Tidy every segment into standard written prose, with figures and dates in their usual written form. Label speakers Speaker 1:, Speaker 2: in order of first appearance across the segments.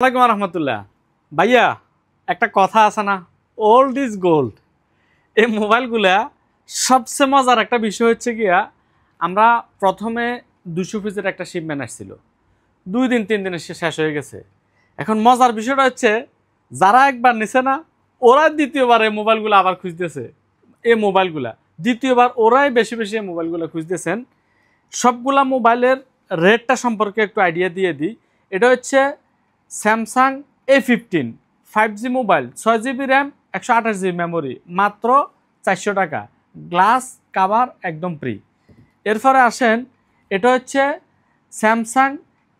Speaker 1: ওয়ালাইকুম রহমতুল্লাহ। ভাইয়া একটা কথা আছে না, ওল্ড ইজ গোল্ড। এই মোবাইলগুলা সবচেয়ে মজার একটা বিষয় হচ্ছে গিয়া, আমরা প্রথমে 200 পিসের একটা শিপমেন্ট আসছিল, 2 দিন 3 দিনে শেষ হয়ে গেছে। এখন মজার বিষয়টা হচ্ছে, যারা একবার নিছে না, ওরা দ্বিতীয়বার এই মোবাইলগুলো আবার খুঁজতেছে। এই মোবাইলগুলা দ্বিতীয়বার ওরাই বেশি বেশি এই মোবাইলগুলো খুঁজতেছেন। সবগুলা মোবাইলের রেটটা সম্পর্কে একটু আইডিয়া দিয়ে দিই। এটা হচ্ছে Samsung A15 5G mobile, 6GB RAM, 128GB memory, মাত্র 400 টাকা, গ্লাস কাভার একদম ফ্রি। এরপরে আসেন, এটা হচ্ছে স্যামসাং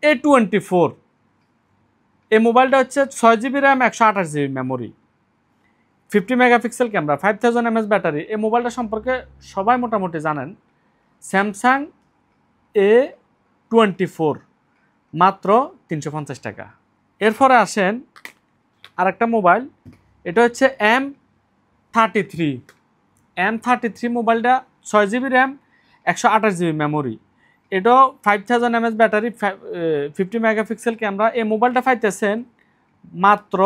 Speaker 1: A24। এই মোবাইলটা হচ্ছে 6GB RAM, 128GB memory, 50 megapixel camera, 5000 mAh battery. এই মোবাইলটা সম্পর্কে সবাই মোটামুটি জানেন। স্যামসাং A24 মাত্র 350 টাকা। এরপরে আসেন আরেকটা মোবাইল, এটা হচ্ছে M33 মোবাইলটা 6GB র্যাম, 128GB মেমোরি, এটাও 5000 mAh ব্যাটারি, 50 মেগাপিক্সেল ক্যামেরা। এই মোবাইলটা পাইতেছেন মাত্র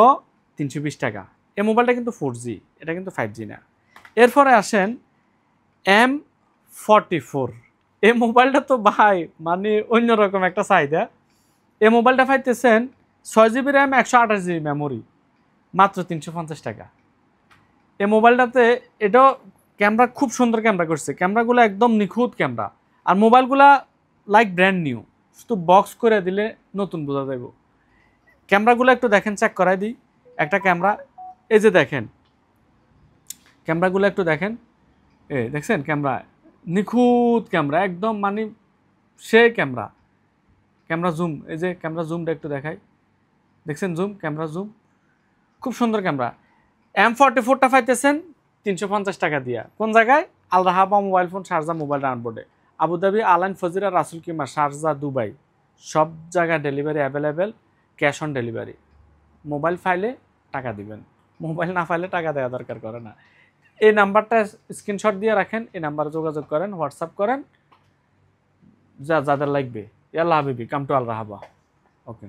Speaker 1: 320 টাকা। এই মোবাইলটা কিন্তু 4G, এটা কিন্তু 5G না। এরপরে আসেন M44। এই মোবাইলটা তো ভাই মানে অন্যরকম একটা চাহিদা। এই মোবাইলটা পাইতেছেন 6GB র্যাম, 128GB মেমোরি, মাত্র 350 টাকা। এই মোবাইলটাতে এটাও ক্যামেরা খুব সুন্দর ক্যামেরা করছে, ক্যামেরাগুলো একদম নিখুঁত ক্যামেরা। আর মোবাইলগুলা লাইক ব্র্যান্ড নিউ, শুধু বক্স করে দিলে নতুন বোঝা যাবে। ক্যামেরাগুলো একটু দেখেন, চেক করাই দিই। একটা ক্যামেরা, এই যে দেখেন ক্যামেরাগুলো একটু দেখেন, দেখছেন ক্যামেরা নিখুঁত ক্যামেরা একদম, মানে সে ক্যামেরা। ক্যামেরা জুম, এই যে ক্যামেরা জুমটা একটু দেখাই, দেখছেন জুম, ক্যামেরা জুম, খুব সুন্দর ক্যামেরা। M44টা পাইতেছেন 350 টাকা দিয়া। কোন জায়গায়? Al Rahba mobile phone, Sharjah mobile রানবোর্ডে, Abu Dhabi, Al Ain, Fujairah, Ras al Khaimah, Sharjah, Dubai, সব জায়গায় delivery available, cash on delivery. Mobile ফাইলে টাকা দিবেন, মোবাইল না ফাইলে টাকা দেওয়া দরকার করে না। এই নাম্বারটা স্ক্রিনশট দিয়ে রাখেন, এই নাম্বারে যোগাযোগ করেন, হোয়াটসঅ্যাপ করেন, যাদের লাগবে। আল্লাহ হাবিবি, কাম টু আল রাহাবা। ওকে।